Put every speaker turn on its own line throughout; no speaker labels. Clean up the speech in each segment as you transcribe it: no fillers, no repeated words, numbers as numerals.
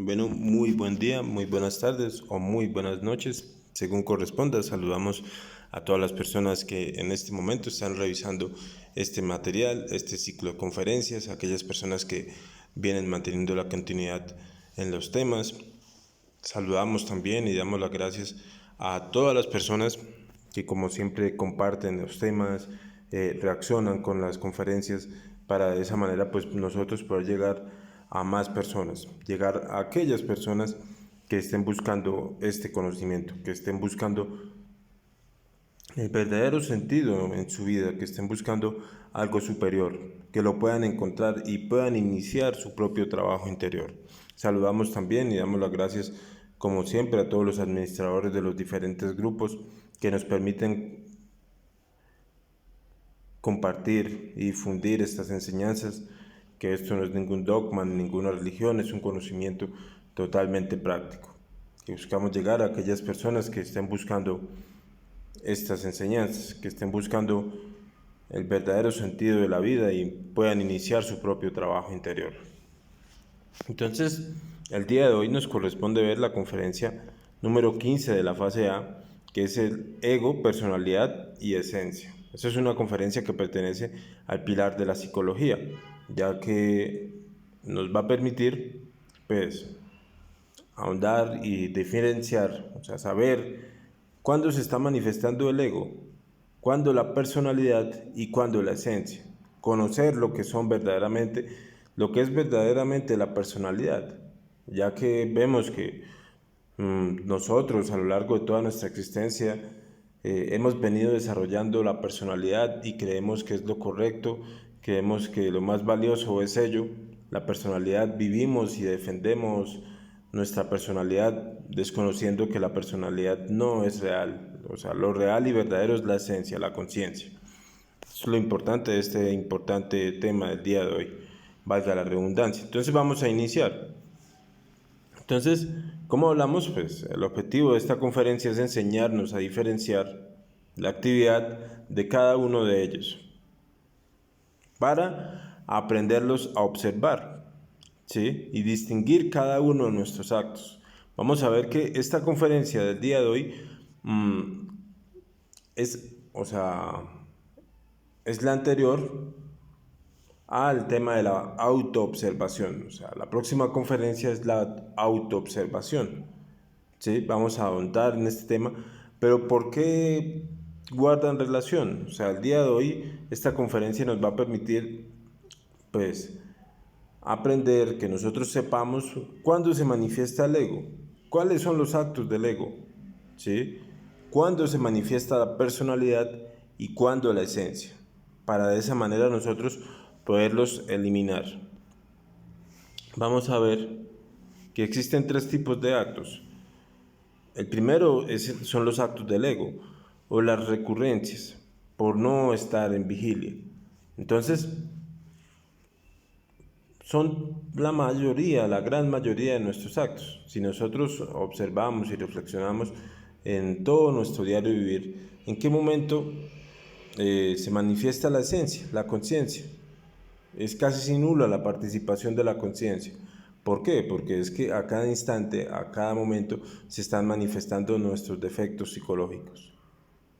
Bueno, muy buen día, muy buenas tardes o muy buenas noches, según corresponda. Saludamos a todas las personas que en este momento están revisando este material, este ciclo de conferencias, aquellas personas que vienen manteniendo la continuidad en los temas. Saludamos también y damos las gracias a todas las personas que como siempre comparten los temas, reaccionan con las conferencias para de esa manera pues nosotros poder llegar a más personas, llegar a aquellas personas que estén buscando este conocimiento, que estén buscando el verdadero sentido en su vida, que estén buscando algo superior, que lo puedan encontrar y puedan iniciar su propio trabajo interior. Saludamos también y damos las gracias, como siempre, a todos los administradores de los diferentes grupos que nos permiten compartir y difundir estas enseñanzas, que esto no es ningún dogma, ninguna religión, es un conocimiento totalmente práctico, que buscamos llegar a aquellas personas que estén buscando estas enseñanzas, que estén buscando el verdadero sentido de la vida y puedan iniciar su propio trabajo interior. Entonces, el día de hoy nos corresponde ver la conferencia número 15 de la fase A, que es el ego, personalidad y esencia. Esta es una conferencia que pertenece al pilar de la psicología, ya que nos va a permitir, pues, ahondar y diferenciar, o sea, saber cuándo se está manifestando el ego, cuándo la personalidad y cuándo la esencia. Conocer lo que son verdaderamente, lo que es verdaderamente la personalidad, ya que vemos que nosotros a lo largo de toda nuestra existencia hemos venido desarrollando la personalidad y creemos que es lo correcto, creemos que lo más valioso es ello. La personalidad, vivimos y defendemos nuestra personalidad desconociendo que la personalidad no es real. O sea, lo real y verdadero es la esencia, la conciencia. Eso es lo importante de este importante tema del día de hoy, valga la redundancia. Entonces vamos a iniciar. Entonces, ¿cómo hablamos? Pues el objetivo de esta conferencia es enseñarnos a diferenciar la actividad de cada uno de ellos para aprenderlos a observar, ¿sí? Y distinguir cada uno de nuestros actos. Vamos a ver que esta conferencia del día de hoy o sea, es la anterior al tema de la autoobservación. O sea, la próxima conferencia es la autoobservación. ¿Sí? Vamos a ahondar en este tema, pero ¿por qué guardan relación? O sea, el día de hoy esta conferencia nos va a permitir, pues, aprender que nosotros sepamos cuándo se manifiesta el ego, cuáles son los actos del ego, ¿sí? Cuándo se manifiesta la personalidad y cuándo la esencia, para de esa manera nosotros poderlos eliminar. Vamos a ver que existen tres tipos de actos. El primero son los actos del ego o las recurrencias por no estar en vigilia. Entonces, son la mayoría, la gran mayoría de nuestros actos. Si nosotros observamos y reflexionamos en todo nuestro diario vivir, ¿en qué momento se manifiesta la esencia, la conciencia? Es casi nula la participación de la conciencia. ¿Por qué? Porque es que a cada instante, a cada momento, se están manifestando nuestros defectos psicológicos.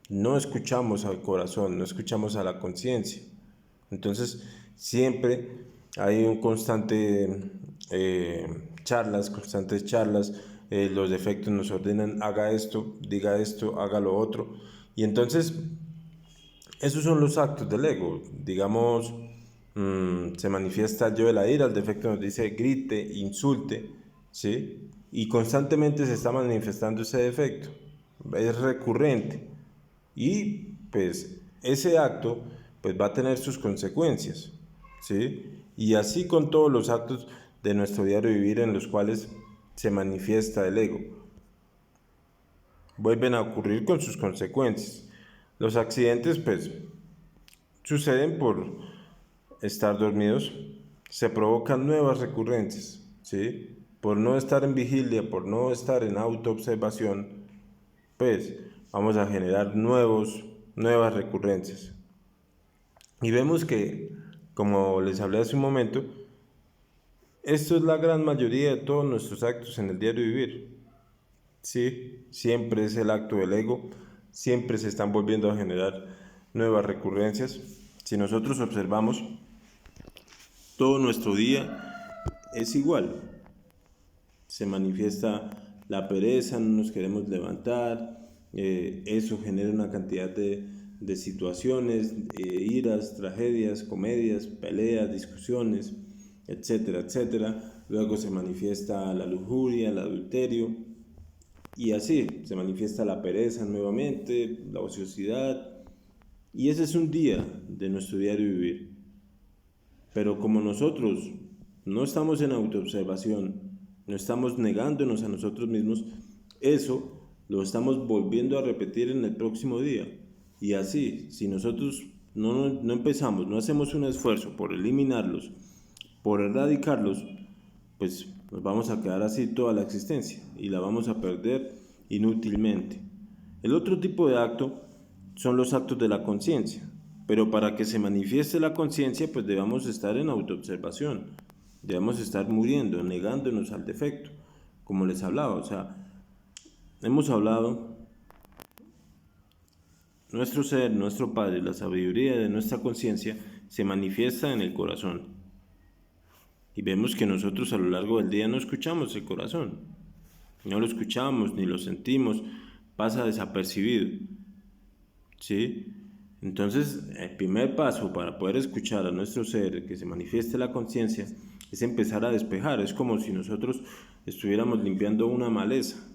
No escuchamos al corazón, no escuchamos a la conciencia. Entonces, siempre hay un constantes charlas, los defectos nos ordenan, haga esto, diga esto, haga lo otro. Y entonces, esos son los actos del ego. Digamos, se manifiesta yo de la ira, el defecto nos dice grite, insulte, ¿sí? Y constantemente se está manifestando ese defecto. Es recurrente. Y pues ese acto pues va a tener sus consecuencias, ¿sí? Y así con todos los actos de nuestro diario vivir en los cuales se manifiesta el ego. Vuelven a ocurrir con sus consecuencias. Los accidentes pues suceden por estar dormidos, se provocan nuevas recurrencias, ¿sí? Por no estar en vigilia, por no estar en autoobservación, pues vamos a generar nuevas recurrencias. Y vemos que, como les hablé hace un momento, Esto es la gran mayoría de todos nuestros actos en el diario vivir. Sí, siempre es el acto del ego, siempre se están volviendo a generar nuevas recurrencias. Si nosotros observamos, todo nuestro día es igual. Se manifiesta la pereza, no nos queremos levantar, eso genera una cantidad de situaciones, iras, tragedias, comedias, peleas, discusiones, etcétera, etcétera. Luego se manifiesta la lujuria, el adulterio, y así se manifiesta la pereza nuevamente, la ociosidad, y ese es un día de nuestro diario vivir. Pero como nosotros no estamos en autoobservación, no estamos negándonos a nosotros mismos, eso lo estamos volviendo a repetir en el próximo día. Y así, si nosotros no empezamos, no hacemos un esfuerzo por eliminarlos, por erradicarlos, pues nos vamos a quedar así toda la existencia y la vamos a perder inútilmente. El otro tipo de acto son los actos de la conciencia, pero para que se manifieste la conciencia, pues debemos estar en autoobservación, debemos estar muriendo, negándonos al defecto, como les hablaba. O sea, hemos hablado, nuestro ser, nuestro Padre, la sabiduría de nuestra conciencia se manifiesta en el corazón. Y vemos que nosotros a lo largo del día no escuchamos el corazón, no lo escuchamos ni lo sentimos, pasa desapercibido, ¿sí? Entonces, el primer paso para poder escuchar a nuestro ser, que se manifieste la conciencia, es empezar a despejar. Es como si nosotros estuviéramos limpiando una maleza,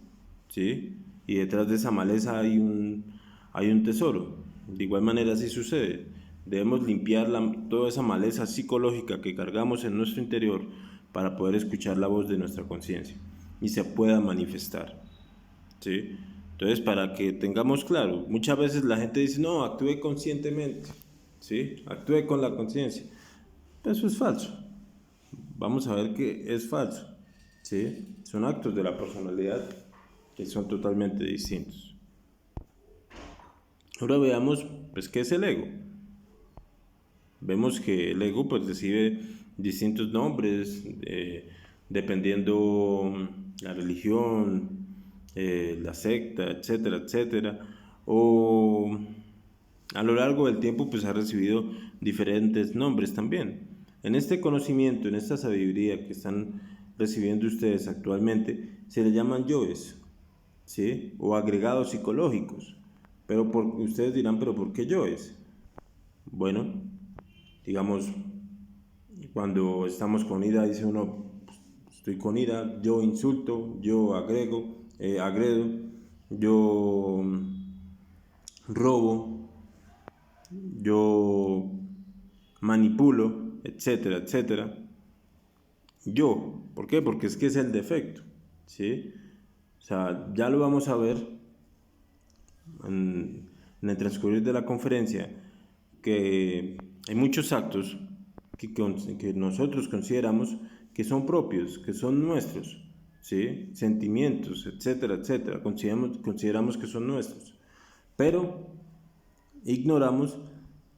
¿sí? Y detrás de esa maleza hay un tesoro. De igual manera así sucede. Debemos limpiar toda esa maleza psicológica que cargamos en nuestro interior para poder escuchar la voz de nuestra conciencia y se pueda manifestar, ¿sí? Entonces, para que tengamos claro, muchas veces la gente dice, no, actúe conscientemente, ¿sí? Actúe con la conciencia. Eso es falso. Vamos a ver que es falso, ¿sí? Son actos de la personalidad que son totalmente distintos. Ahora veamos, pues, ¿qué es el ego? Vemos que el ego, pues, recibe distintos nombres, dependiendo la religión, la secta, etcétera, etcétera, o a lo largo del tiempo pues ha recibido diferentes nombres también. En este conocimiento, en esta sabiduría que están recibiendo ustedes actualmente, se le llaman yoes, ¿sí? O agregados psicológicos. Pero ustedes dirán, ¿pero por qué yoes? Bueno, digamos, cuando estamos con ira, dice uno, estoy con ira, yo insulto, yo agredo, yo robo, yo manipulo, etcétera, etcétera. Yo, ¿por qué? Porque es que es el defecto, ¿sí? O sea, ya lo vamos a ver en el transcurrir de la conferencia, que hay muchos actos que nosotros consideramos que son propios, que son nuestros, ¿sí? Sentimientos, etcétera, etcétera, consideramos que son nuestros, pero ignoramos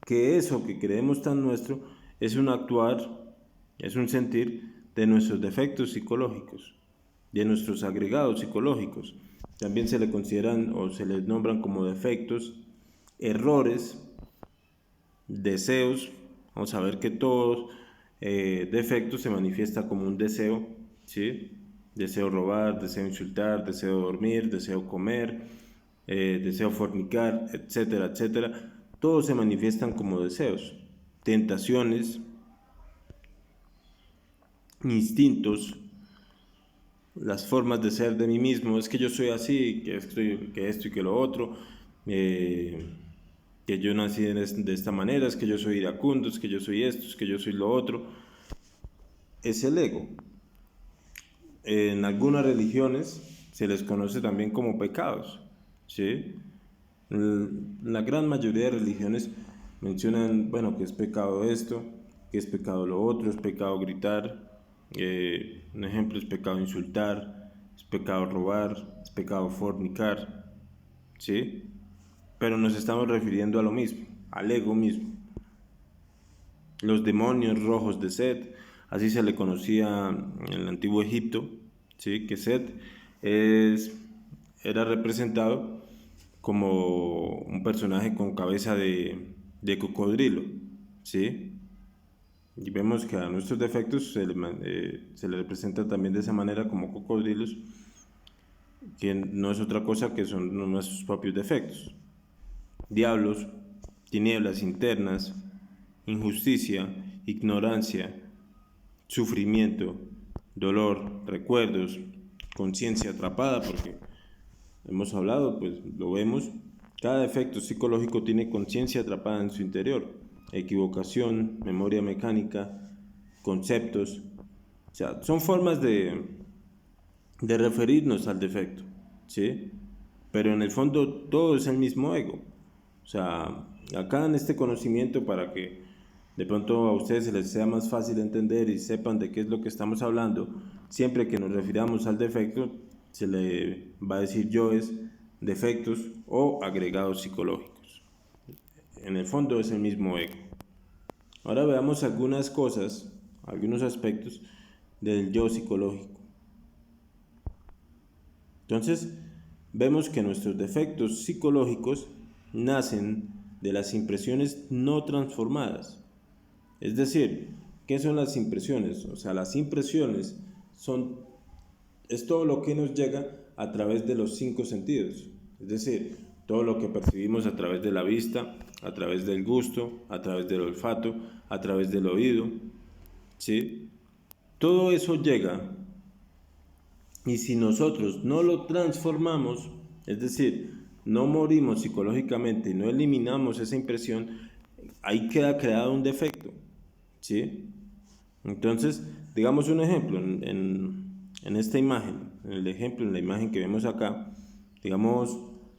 que eso que creemos tan nuestro es un actuar, es un sentir de nuestros defectos psicológicos, de nuestros agregados psicológicos. También se le consideran o se les nombran como defectos, errores, deseos. Vamos a ver que todos defectos se manifiesta como un deseo, ¿sí? Deseo robar, deseo insultar, deseo dormir, deseo comer, deseo fornicar, etcétera, etcétera. Todos se manifiestan como deseos, tentaciones, instintos, las formas de ser de mí mismo. Es que yo soy así, que esto y que lo otro, que yo nací de esta manera, es que yo soy iracundo, es que yo soy esto, es que yo soy lo otro. Es el ego. En algunas religiones se les conoce también como pecados, ¿sí? La gran mayoría de religiones mencionan, bueno, que es pecado esto, que es pecado lo otro, es pecado gritar, un ejemplo es pecado insultar, es pecado robar, es pecado fornicar, ¿sí? Pero nos estamos refiriendo a lo mismo, al ego mismo. Los demonios rojos de Set así se le conocía en el antiguo Egipto, ¿sí? Que Set era representado como un personaje con cabeza de cocodrilo, ¿sí? Y vemos que a nuestros defectos se le representa también de esa manera como cocodrilos, que no es otra cosa que son nuestros propios defectos. Diablos, tinieblas internas, injusticia, ignorancia, sufrimiento, dolor, recuerdos, conciencia atrapada, porque hemos hablado, pues lo vemos, cada defecto psicológico tiene conciencia atrapada en su interior, equivocación, memoria mecánica, conceptos, o sea, son formas de referirnos al defecto, ¿sí? Pero en el fondo todo es el mismo ego. O sea, acá en este conocimiento, para que de pronto a ustedes se les sea más fácil entender y sepan de qué es lo que estamos hablando, siempre que nos refiramos al defecto, se le va a decir yoes, defectos o agregados psicológicos. En el fondo es el mismo ego. Ahora veamos algunas cosas, algunos aspectos del yo psicológico. Entonces, vemos que nuestros defectos psicológicos nacen de las impresiones no transformadas. Es decir, ¿qué son las impresiones? O sea, las impresiones es todo lo que nos llega a través de los 5 sentidos. Es decir, todo lo que percibimos a través de la vista, a través del gusto, a través del olfato, a través del oído, ¿sí? Todo eso llega. Y si nosotros no lo transformamos, es decir, no morimos psicológicamente y no eliminamos esa impresión, ahí queda creado un defecto, ¿sí? Entonces, digamos un ejemplo, en esta imagen, en el ejemplo, en la imagen que vemos acá, digamos,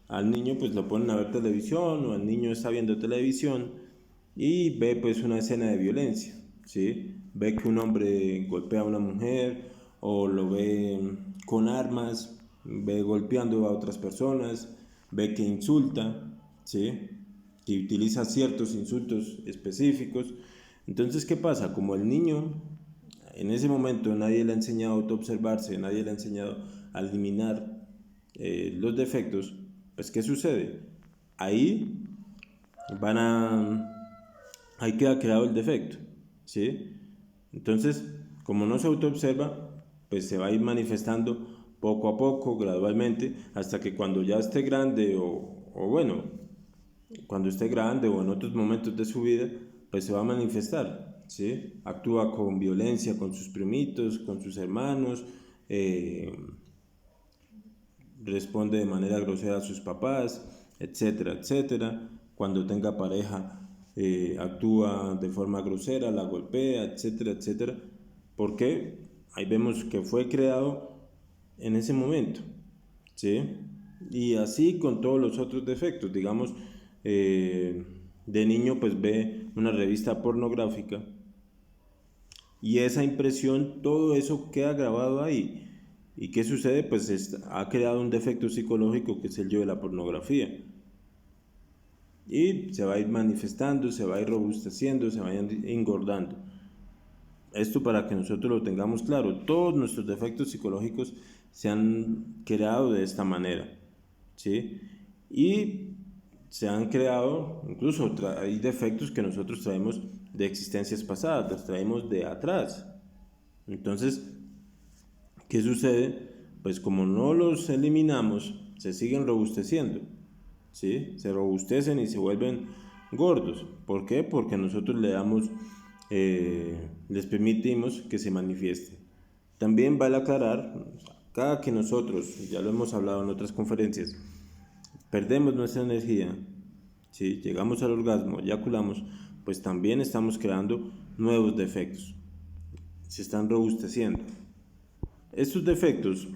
al niño pues lo ponen a ver televisión, o al niño está viendo televisión y ve pues una escena de violencia, ¿sí? Ve que un hombre golpea a una mujer, o lo ve con armas, ve golpeando a otras personas, ve que insulta, ¿sí? Que utiliza ciertos insultos específicos. Entonces, ¿qué pasa? Como el niño en ese momento nadie le ha enseñado a autoobservarse, nadie le ha enseñado a eliminar los defectos, pues ¿qué sucede? Ahí ahí queda creado el defecto, ¿sí? Entonces, como no se autoobserva, pues se va a ir manifestando poco a poco, gradualmente, hasta que cuando ya esté grande o bueno, cuando esté grande o en otros momentos de su vida, pues se va a manifestar, ¿sí? Actúa con violencia con sus primitos, con sus hermanos, responde de manera grosera a sus papás, etcétera, etcétera. Cuando tenga pareja, actúa de forma grosera, la golpea, etcétera, etcétera. ¿Por qué? Ahí vemos que fue creado en ese momento, ¿sí? Y así con todos los otros defectos, digamos, de niño pues ve una revista pornográfica y esa impresión, todo eso queda grabado ahí. ¿Y qué sucede? Pues ha creado un defecto psicológico que es el yo de la pornografía. Y se va a ir manifestando, se va a ir robusteciendo, se va a ir engordando. Esto para que nosotros lo tengamos claro. Todos nuestros defectos psicológicos se han creado de esta manera, ¿sí? Y se han creado, incluso hay defectos que nosotros traemos de existencias pasadas, los traemos de atrás. Entonces, ¿qué sucede? Pues como no los eliminamos, se siguen robusteciendo, ¿sí? Se robustecen y se vuelven gordos. ¿Por qué? Porque nosotros les permitimos que se manifieste. También vale aclarar, cada que nosotros, ya lo hemos hablado en otras conferencias, perdemos nuestra energía, ¿sí? Llegamos al orgasmo, eyaculamos, pues también estamos creando nuevos defectos, se están robusteciendo. Estos defectos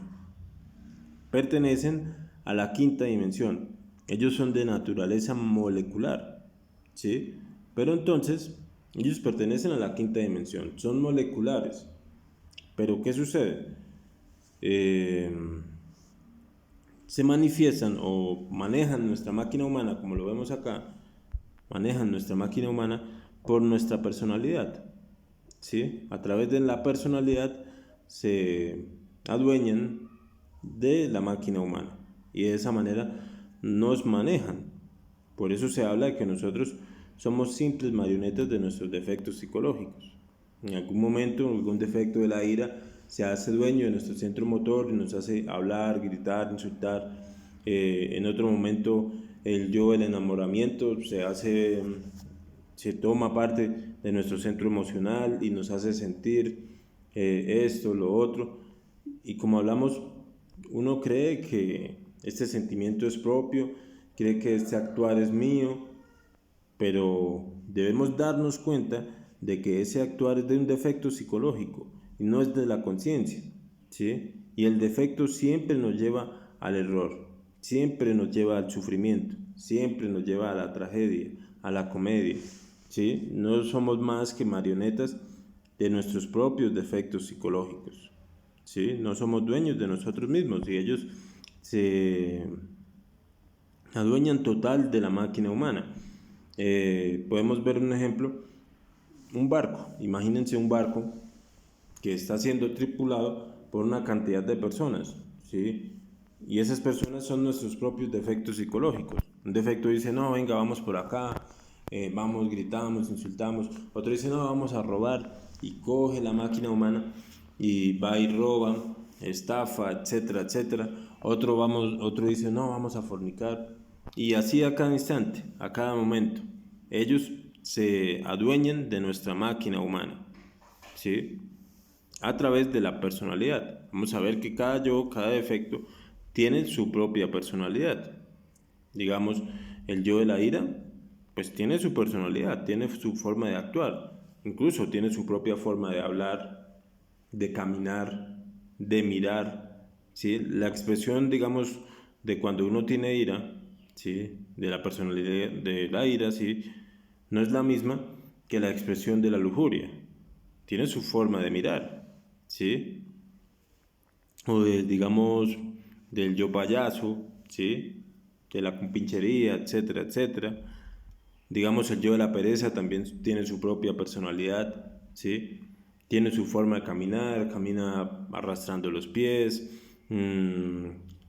pertenecen a la quinta dimensión. Ellos son de naturaleza molecular, ¿sí? Pero entonces, ellos pertenecen a la quinta dimensión, son moleculares. Pero ¿qué sucede? Se manifiestan o manejan nuestra máquina humana, como lo vemos acá, manejan nuestra máquina humana por nuestra personalidad, ¿sí? A través de la personalidad se adueñan de la máquina humana y de esa manera nos manejan. Por eso se habla de que nosotros somos simples marionetas de nuestros defectos psicológicos. En algún momento, algún defecto de la ira se hace dueño de nuestro centro motor y nos hace hablar, gritar, insultar. En otro momento, el yo, el enamoramiento, se toma parte de nuestro centro emocional y nos hace sentir esto, lo otro. Y como hablamos, uno cree que este sentimiento es propio, cree que este actuar es mío, pero debemos darnos cuenta de que ese actuar es de un defecto psicológico y no es de la conciencia, ¿sí? Y el defecto siempre nos lleva al error, siempre nos lleva al sufrimiento, siempre nos lleva a la tragedia, a la comedia, ¿sí? No somos más que marionetas de nuestros propios defectos psicológicos, ¿sí? No somos dueños de nosotros mismos y ellos se adueñan total de la máquina humana. Podemos ver un ejemplo, un barco. Imagínense un barco que está siendo tripulado por una cantidad de personas, ¿sí? Y esas personas son nuestros propios defectos psicológicos. Un defecto dice, no, venga, vamos por acá, vamos, gritamos, insultamos. Otro dice, no, vamos a robar y coge la máquina humana y va y roba, estafa, etcétera, etcétera. Otro dice, no, vamos a fornicar. Y así a cada instante, a cada momento. Ellos se adueñan de nuestra máquina humana, ¿sí? A través de la personalidad. Vamos a ver que cada yo, cada defecto, tiene su propia personalidad. Digamos, el yo de la ira, pues tiene su personalidad, tiene su forma de actuar, incluso tiene su propia forma de hablar, de caminar, de mirar, ¿sí? La expresión, digamos, de cuando uno tiene ira, ¿sí? De la personalidad de la ira, ¿sí? No es la misma que la expresión de la lujuria. Tiene su forma de mirar, ¿sí? O digamos, del yo payaso, ¿sí? De la compinchería, etcétera, etcétera. Digamos, el yo de la pereza también tiene su propia personalidad, ¿sí? Tiene su forma de caminar, camina arrastrando los pies,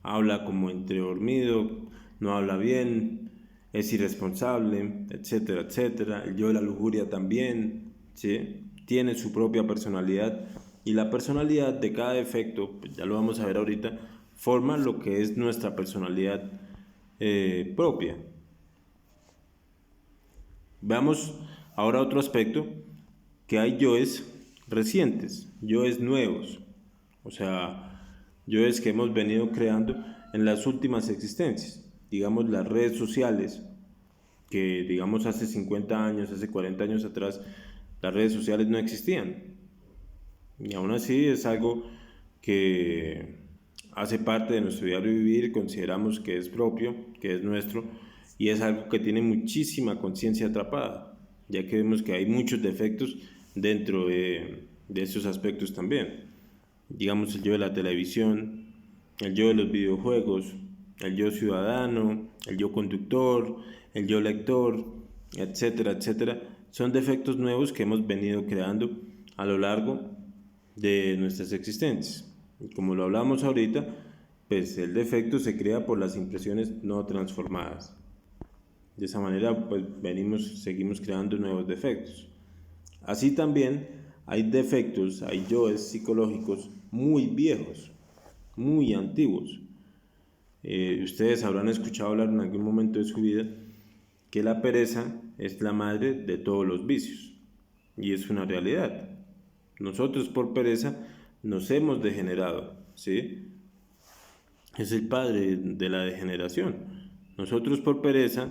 habla como entre dormido, no habla bien, es irresponsable, etcétera, etcétera. El yo de la lujuria también, ¿sí? Tiene su propia personalidad y la personalidad de cada defecto, pues ya lo vamos a ver ahorita, forma lo que es nuestra personalidad propia. Veamos ahora otro aspecto, que hay yoes recientes, yoes nuevos, o sea, yoes que hemos venido creando en las últimas existencias, digamos las redes sociales, que digamos hace 50 años, hace 40 años atrás, las redes sociales no existían. Y aún así es algo que hace parte de nuestro diario vivir, consideramos que es propio, que es nuestro, y es algo que tiene muchísima conciencia atrapada, ya que vemos que hay muchos defectos dentro de esos aspectos también. Digamos el yo de la televisión, el yo de los videojuegos, el yo ciudadano, el yo conductor, el yo lector, etcétera, etcétera. Son defectos nuevos que hemos venido creando a lo largo de nuestras existencias. Y como lo hablamos ahorita, pues el defecto se crea por las impresiones no transformadas. De esa manera, pues seguimos creando nuevos defectos. Así también hay defectos, hay yoes psicológicos muy viejos, muy antiguos. Ustedes habrán escuchado hablar en algún momento de su vida que la pereza es la madre de todos los vicios. Y es una realidad. Nosotros por pereza nos hemos degenerado, ¿sí? Es el padre de la degeneración. Nosotros por pereza,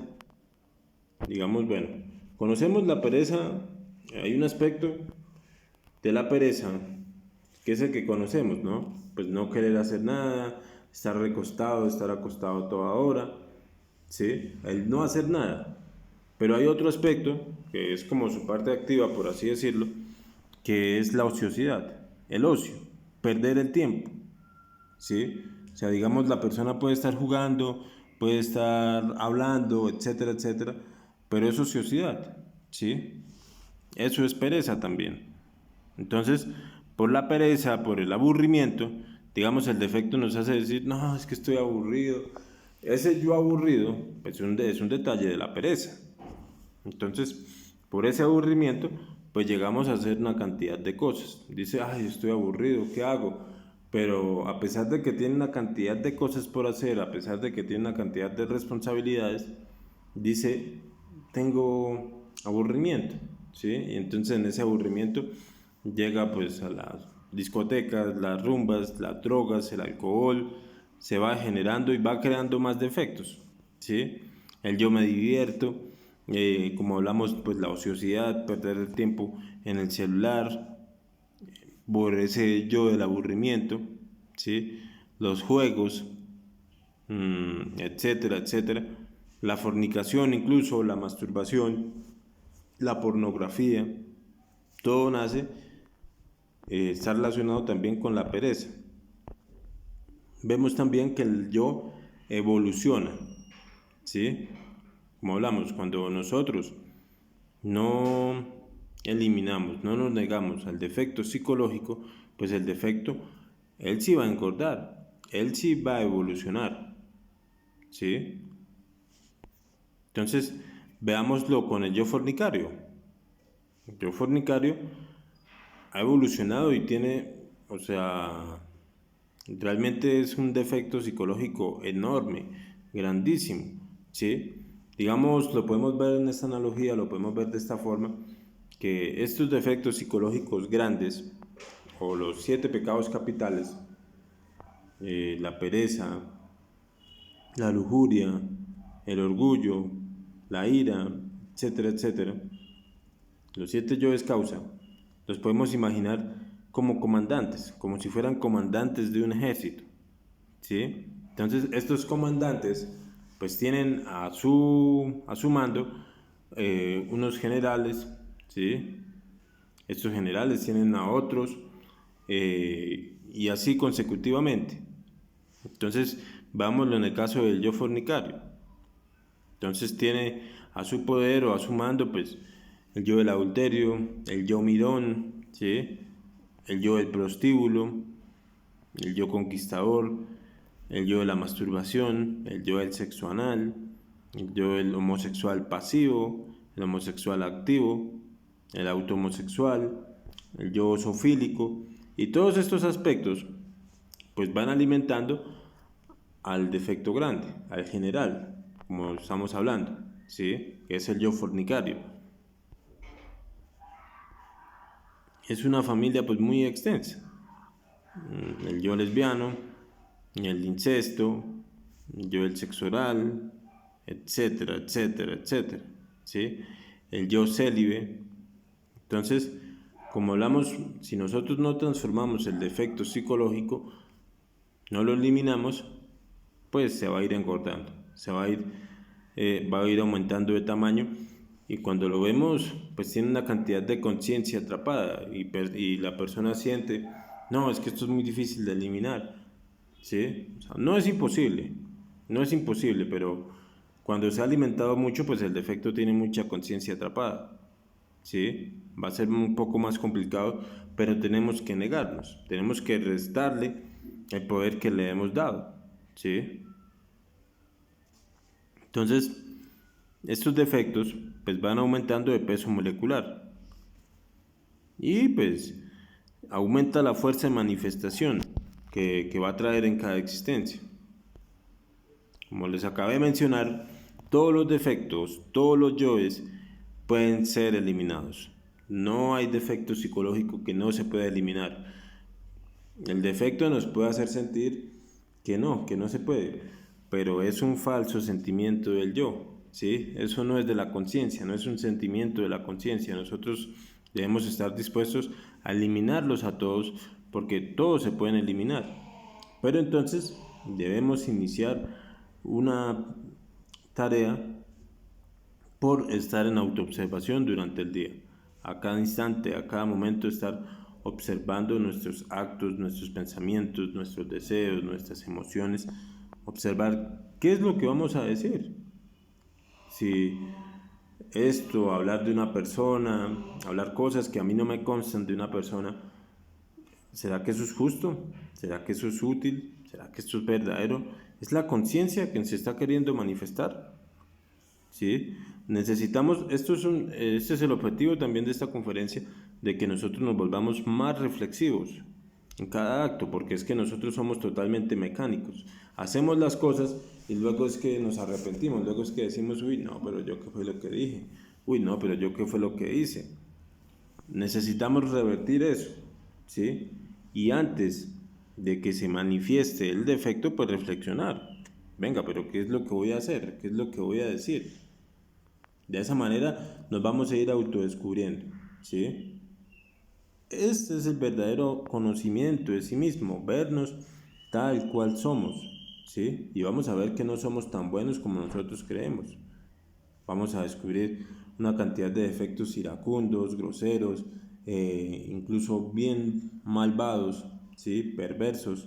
digamos, bueno, conocemos la pereza, hay un aspecto de la pereza que es el que conocemos, ¿no? Pues no querer hacer nada, estar recostado, estar acostado toda hora, ¿sí? El no hacer nada. Pero hay otro aspecto, que es como su parte activa, por así decirlo, que es la ociosidad, el ocio, perder el tiempo, ¿sí? O sea, digamos, la persona puede estar jugando, puede estar hablando, etcétera, etcétera, pero es ociosidad, ¿sí? Eso es pereza también. Entonces, por la pereza, por el aburrimiento, digamos, el defecto nos hace decir, no, es que estoy aburrido. Ese yo aburrido pues es un detalle de la pereza. Entonces, por ese aburrimiento, pues llegamos a hacer una cantidad de cosas. Dice, ay, estoy aburrido, ¿qué hago? Pero a pesar de que tiene una cantidad de cosas por hacer, a pesar de que tiene una cantidad de responsabilidades, dice, tengo aburrimiento, ¿sí? Y entonces en ese aburrimiento llega pues a las discotecas, las rumbas, las drogas, el alcohol, se va generando y va creando más defectos, ¿sí? El yo me divierto, como hablamos, pues la ociosidad, perder el tiempo en el celular, por ese yo del aburrimiento, ¿sí? Los juegos, etcétera, etcétera. La fornicación incluso, la masturbación, la pornografía, todo nace, está relacionado también con la pereza. Vemos también que el yo evoluciona, ¿sí? Como hablamos, cuando nosotros no eliminamos, no nos negamos al defecto psicológico, pues el defecto, él sí va a engordar, él sí va a evolucionar, ¿sí? Entonces, veámoslo con el yo fornicario. El yo fornicario ha evolucionado y tiene, o sea, realmente es un defecto psicológico enorme, grandísimo, ¿sí? Digamos, lo podemos ver en esta analogía, lo podemos ver de esta forma, que estos defectos psicológicos grandes, o los 7 pecados capitales, la pereza, la lujuria, el orgullo, la ira, etcétera, etcétera, los 7 yoes causa, los podemos imaginar como comandantes, como si fueran comandantes de un ejército, ¿sí? Entonces estos comandantes pues tienen a su mando unos generales, ¿sí? Estos generales tienen a otros y así consecutivamente. Entonces, vámonos en el caso del yo fornicario. Entonces tiene a su poder o a su mando, pues, el yo del adulterio, el yo mirón, ¿sí? El yo del prostíbulo, el yo conquistador, el yo de la masturbación, el yo del sexo anal, el yo del homosexual pasivo, el homosexual activo, el auto-homosexual, el yo zoofílico, y todos estos aspectos pues van alimentando al defecto grande, al general, como estamos hablando, ¿sí? Que es el yo fornicario. Es una familia pues muy extensa. El yo lesbiano, el incesto, el yo del sexo oral, etcétera, etcétera, etcétera, ¿sí? El yo célibe. Entonces, como hablamos, si nosotros no transformamos el defecto psicológico, no lo eliminamos, pues se va a ir engordando, va a ir aumentando de tamaño y cuando lo vemos, pues tiene una cantidad de conciencia atrapada y la persona siente, no, es que esto es muy difícil de eliminar, ¿sí? O sea, no es imposible, no es imposible, pero cuando se ha alimentado mucho, pues el defecto tiene mucha conciencia atrapada, ¿sí? Va a ser un poco más complicado, pero tenemos que negarnos, tenemos que restarle el poder que le hemos dado, ¿sí? Entonces, estos defectos pues van aumentando de peso molecular y pues aumenta la fuerza de manifestación que va a traer en cada existencia. Como les acabé de mencionar, todos los defectos, todos los yoes pueden ser eliminados. No hay defecto psicológico que no se pueda eliminar. El defecto nos puede hacer sentir que no se puede, pero es un falso sentimiento del yo, ¿sí? Eso no es de la conciencia, no es un sentimiento de la conciencia. Nosotros debemos estar dispuestos a eliminarlos a todos, porque todos se pueden eliminar. Pero entonces debemos iniciar una tarea por estar en autoobservación durante el día. A cada instante, a cada momento estar observando nuestros actos, nuestros pensamientos, nuestros deseos, nuestras emociones, observar qué es lo que vamos a decir. Si esto, hablar de una persona, hablar cosas que a mí no me constan de una persona, ¿será que eso es justo? ¿Será que eso es útil? ¿Será que esto es verdadero? ¿Es la conciencia que se está queriendo manifestar? ¿Sí? Necesitamos, este es el objetivo también de esta conferencia, de que nosotros nos volvamos más reflexivos en cada acto, porque es que nosotros somos totalmente mecánicos. Hacemos las cosas y luego es que nos arrepentimos, luego es que decimos, uy, no, pero yo qué fue lo que dije, uy, no, pero yo qué fue lo que hice. Necesitamos revertir eso, ¿sí? Y antes de que se manifieste el defecto, pues reflexionar. Venga, pero ¿qué es lo que voy a hacer? ¿Qué es lo que voy a decir? De esa manera nos vamos a ir autodescubriendo, ¿sí? Este es el verdadero conocimiento de sí mismo, vernos tal cual somos, ¿sí? Y vamos a ver que no somos tan buenos como nosotros creemos. Vamos a descubrir una cantidad de defectos iracundos, groseros, incluso bien malvados, ¿sí? Perversos.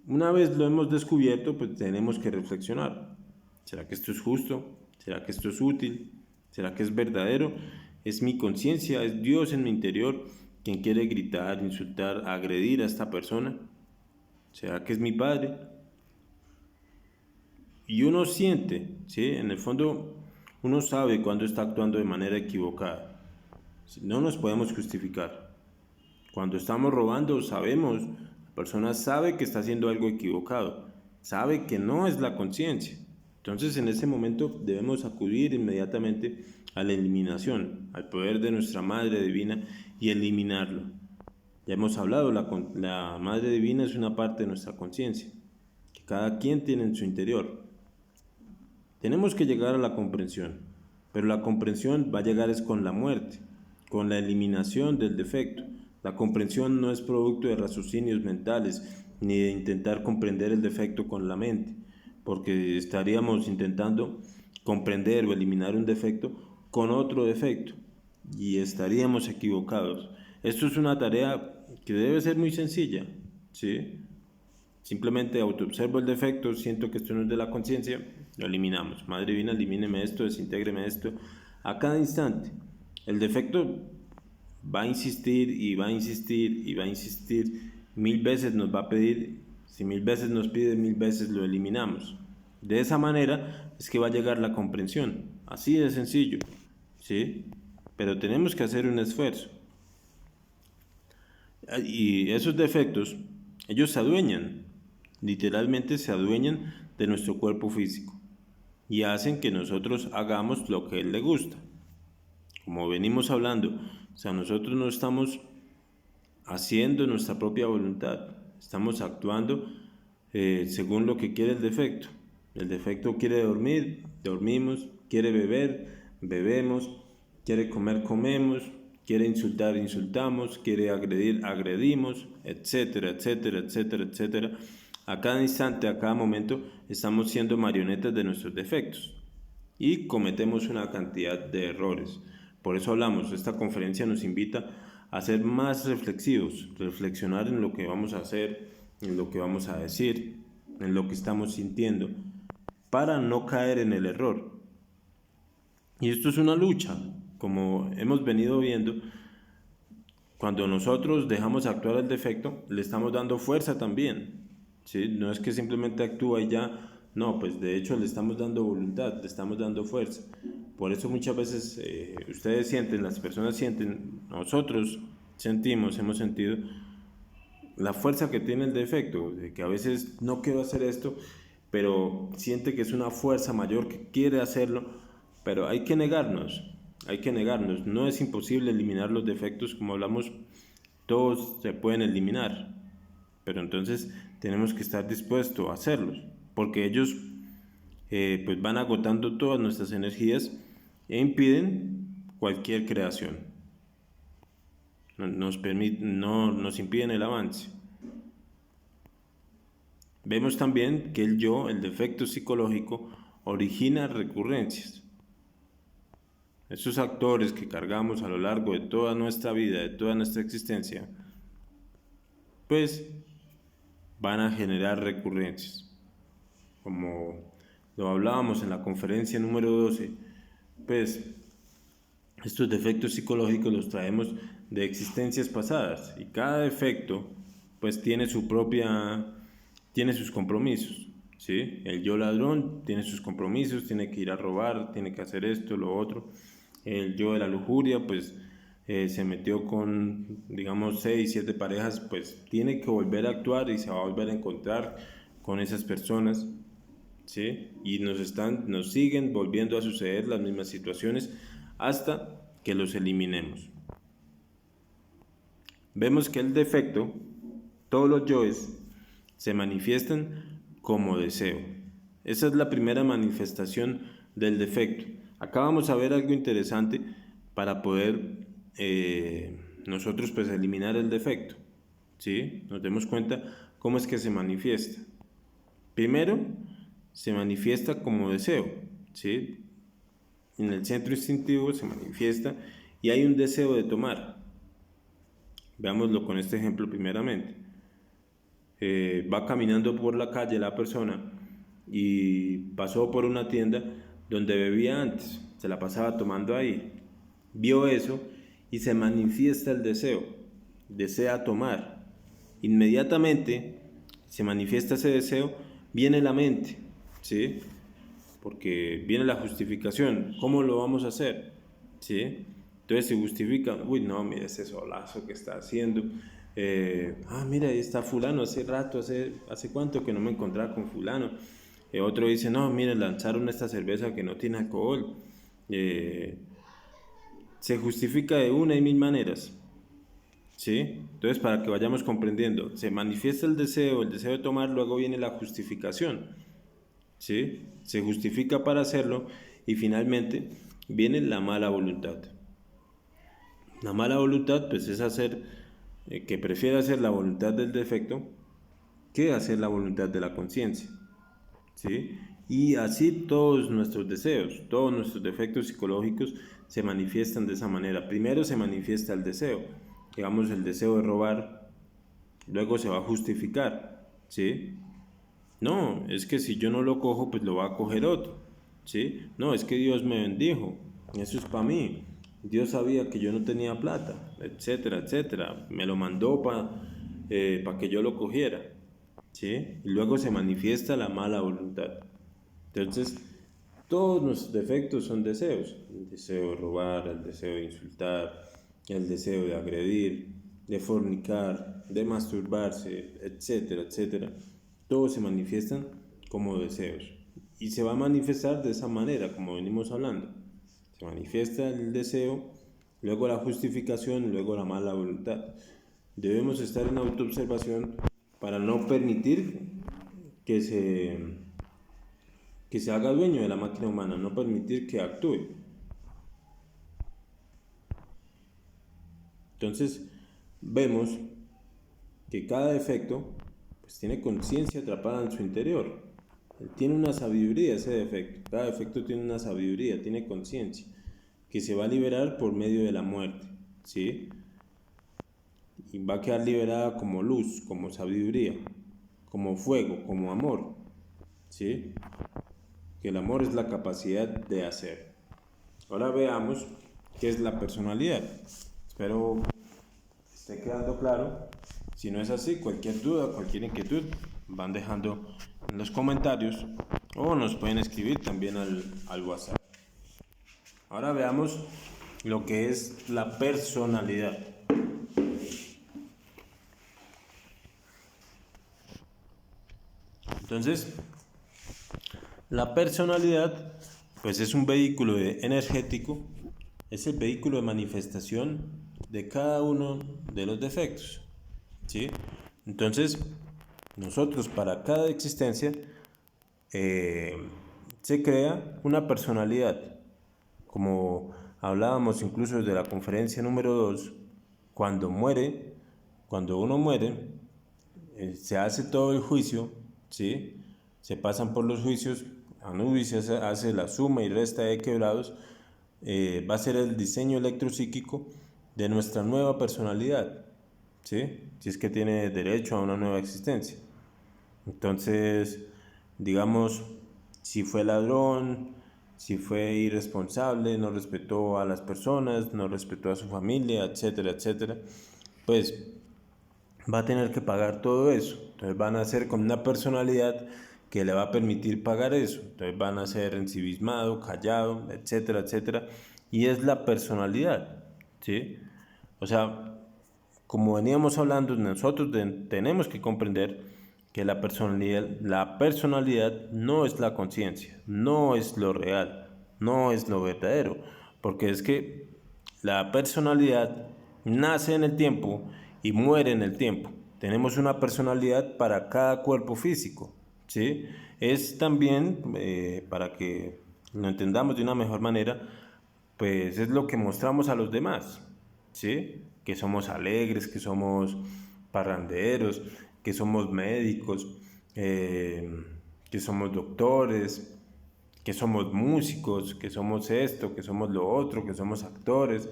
Una vez lo hemos descubierto, pues tenemos que reflexionar. ¿Será que esto es justo? ¿Será que esto es útil? ¿Será que es verdadero? ¿Es mi conciencia? ¿Es Dios en mi interior quien quiere gritar, insultar, agredir a esta persona? ¿Será que es mi padre? Y uno siente, ¿sí? En el fondo, uno sabe cuando está actuando de manera equivocada. No nos podemos justificar. Cuando estamos robando, sabemos, la persona sabe que está haciendo algo equivocado, sabe que no es la conciencia. Entonces, en ese momento debemos acudir inmediatamente a la eliminación, al poder de nuestra Madre Divina y eliminarlo. Ya hemos hablado, la Madre Divina es una parte de nuestra conciencia, que cada quien tiene en su interior. Tenemos que llegar a la comprensión, pero la comprensión va a llegar es con la muerte, con la eliminación del defecto. La comprensión no es producto de raciocinios mentales ni de intentar comprender el defecto con la mente, porque estaríamos intentando comprender o eliminar un defecto con otro defecto y estaríamos equivocados. Esto es una tarea que debe ser muy sencilla, ¿sí? Simplemente autoobservo el defecto, siento que esto no es de la conciencia, lo eliminamos. Madre Divina, elimíneme esto, desintégreme esto. A cada instante, el defecto va a insistir y va a insistir y va a insistir. 1000 veces nos va a pedir, si 1000 veces nos pide, 1000 veces lo eliminamos. De esa manera es que va a llegar la comprensión. Así de sencillo, ¿sí? Pero tenemos que hacer un esfuerzo. Y esos defectos, ellos se adueñan, literalmente se adueñan de nuestro cuerpo físico y hacen que nosotros hagamos lo que a él le gusta. Como venimos hablando, o sea, nosotros no estamos haciendo nuestra propia voluntad, estamos actuando según lo que quiere el defecto. El defecto quiere dormir, dormimos, quiere beber, bebemos, quiere comer, comemos, quiere insultar, insultamos, quiere agredir, agredimos, etcétera, etcétera, etcétera, etcétera. A cada instante, a cada momento, estamos siendo marionetas de nuestros defectos y cometemos una cantidad de errores. Por eso hablamos, esta conferencia nos invita a ser más reflexivos, reflexionar en lo que vamos a hacer, en lo que vamos a decir, en lo que estamos sintiendo, para no caer en el error. Y esto es una lucha, como hemos venido viendo. Cuando nosotros dejamos actuar el defecto, le estamos dando fuerza también, ¿sí? No es que simplemente actúa y ya, no, pues de hecho le estamos dando voluntad, le estamos dando fuerza. Por eso muchas veces ustedes sienten, las personas sienten, nosotros sentimos, hemos sentido la fuerza que tiene el defecto, de que a veces no quiero hacer esto, pero siente que es una fuerza mayor que quiere hacerlo, pero hay que negarnos, no es imposible eliminar los defectos como hablamos, todos se pueden eliminar, pero entonces tenemos que estar dispuestos a hacerlos, porque ellos pues van agotando todas nuestras energías e impiden cualquier creación, no nos impiden el avance. Vemos también que el yo, el defecto psicológico, origina recurrencias. Esos actores que cargamos a lo largo de toda nuestra vida, de toda nuestra existencia, pues van a generar recurrencias. Como lo hablábamos en la conferencia número 12, Pues estos defectos psicológicos los traemos de existencias pasadas y cada defecto pues tiene tiene sus compromisos, ¿sí? El yo ladrón tiene sus compromisos, tiene que ir a robar, tiene que hacer esto, lo otro. El yo de la lujuria pues se metió con digamos 6, 7 parejas, pues tiene que volver a actuar y se va a volver a encontrar con esas personas, ¿sí? Y nos siguen volviendo a suceder las mismas situaciones hasta que los eliminemos. Vemos que el defecto, todos los yoes, se manifiestan como deseo. Esa es la primera manifestación del defecto. Acá vamos a ver algo interesante para poder nosotros pues eliminar el defecto, ¿sí? Nos demos cuenta cómo es que se manifiesta. Primero, se manifiesta como deseo, ¿sí? En el centro instintivo se manifiesta y hay un deseo de tomar. Veámoslo con este ejemplo primeramente. Va caminando por la calle la persona y pasó por una tienda donde bebía antes, se la pasaba tomando ahí. Vio eso y se manifiesta el deseo, desea tomar. Inmediatamente se manifiesta ese deseo, viene la mente, ¿sí? Porque viene la justificación. ¿Cómo lo vamos a hacer? ¿Sí? Entonces se justifica, uy, no, mira ese solazo que está haciendo. Mira, ahí está fulano, hace rato, hace cuánto que no me encontraba con fulano. Otro dice, no, mire, lanzaron esta cerveza que no tiene alcohol. Se justifica de una y mil maneras. ¿Sí? Entonces, para que vayamos comprendiendo, se manifiesta el deseo de tomar, luego viene la justificación. ¿Sí? Se justifica para hacerlo y finalmente viene la mala voluntad. La mala voluntad pues es que prefiere hacer la voluntad del defecto que hacer la voluntad de la conciencia, ¿sí? Y así todos nuestros deseos, todos nuestros defectos psicológicos se manifiestan de esa manera. Primero se manifiesta el deseo, digamos el deseo de robar, luego se va a justificar, ¿sí? No, es que si yo no lo cojo, pues lo va a coger otro, ¿sí? No, es que Dios me bendijo, eso es para mí. Dios sabía que yo no tenía plata, etcétera, etcétera. Me lo mandó para que yo lo cogiera, ¿sí? Y luego se manifiesta la mala voluntad. Entonces, todos nuestros defectos son deseos. El deseo de robar, el deseo de insultar, el deseo de agredir, de fornicar, de masturbarse, etcétera, etcétera. Todos se manifiestan como deseos. Y se va a manifestar de esa manera, como venimos hablando. Se manifiesta el deseo, luego la justificación, luego la mala voluntad. Debemos estar en autoobservación para no permitir que que se haga dueño de la máquina humana, no permitir que actúe. Entonces, vemos que cada defecto pues, tiene conciencia atrapada en su interior. Tiene una sabiduría ese defecto. Cada defecto tiene una sabiduría, tiene conciencia, que se va a liberar por medio de la muerte, ¿sí? Y va a quedar liberada como luz, como sabiduría, como fuego, como amor, ¿sí? Que el amor es la capacidad de hacer. Ahora veamos qué es la personalidad. Espero esté quedando claro. Si no es así, cualquier duda, cualquier inquietud, van dejando en los comentarios o nos pueden escribir también al WhatsApp. Ahora veamos lo que es la personalidad. Entonces, la personalidad pues es un vehículo energético, es el vehículo de manifestación de cada uno de los defectos, ¿sí? Entonces, nosotros para cada existencia se crea una personalidad. Como hablábamos incluso de la conferencia número 2, cuando uno muere, se hace todo el juicio, ¿sí? Se pasan por los juicios, Anubis hace la suma y resta de quebrados, va a ser el diseño electropsíquico de nuestra nueva personalidad, ¿sí? Si es que tiene derecho a una nueva existencia. Entonces, digamos, si fue ladrón, si fue irresponsable, no respetó a las personas, no respetó a su familia, etcétera, etcétera, pues va a tener que pagar todo eso. Entonces van a ser con una personalidad que le va a permitir pagar eso. Entonces van a ser ensimismado, callado, etcétera, etcétera. Y es la personalidad, ¿sí? O sea, como veníamos hablando, nosotros tenemos que comprender que la personalidad no es la conciencia, no es lo real, no es lo verdadero, porque es que la personalidad nace en el tiempo y muere en el tiempo. Tenemos una personalidad para cada cuerpo físico, ¿sí? Es también, para que lo entendamos de una mejor manera, pues es lo que mostramos a los demás, ¿sí? Que somos alegres, que somos parranderos, que somos médicos, que somos doctores, que somos músicos, que somos esto, que somos lo otro, que somos actores,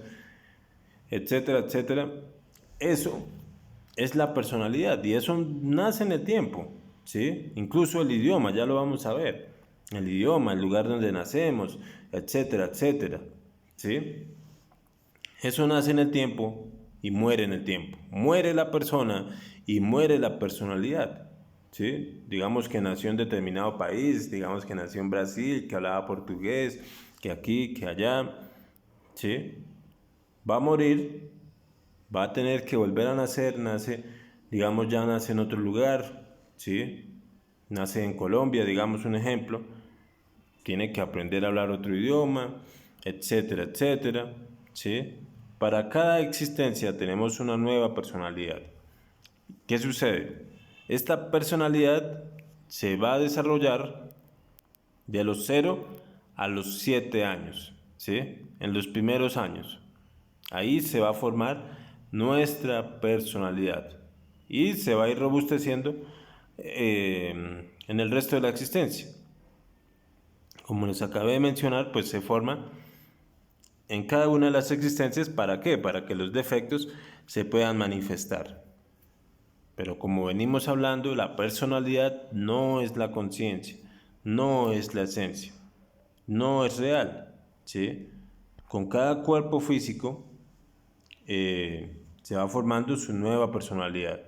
etcétera, etcétera. Eso es la personalidad y eso nace en el tiempo, ¿sí? Incluso el idioma, ya lo vamos a ver. El idioma, el lugar donde nacemos, etcétera, etcétera, ¿sí? Eso nace en el tiempo y muere en el tiempo. Muere la persona y muere la personalidad, ¿sí? Digamos que nació en determinado país, digamos que nació en Brasil, que hablaba portugués, que aquí, que allá, ¿sí? Va a morir, va a tener que volver a nacer, nace, digamos, ya nace en otro lugar, ¿sí? Nace en Colombia, digamos un ejemplo, tiene que aprender a hablar otro idioma, etcétera, etcétera, ¿sí? Para cada existencia tenemos una nueva personalidad. ¿Qué sucede? Esta personalidad se va a desarrollar de los 0 a los 7 años, ¿sí? En los primeros años. Ahí se va a formar nuestra personalidad y se va a ir robusteciendo en el resto de la existencia. Como les acabé de mencionar, pues se forma en cada una de las existencias. ¿Para qué? Para que los defectos se puedan manifestar. Pero como venimos hablando, la personalidad no es la conciencia, no es la esencia, no es real, ¿sí? Con cada cuerpo físico se va formando su nueva personalidad.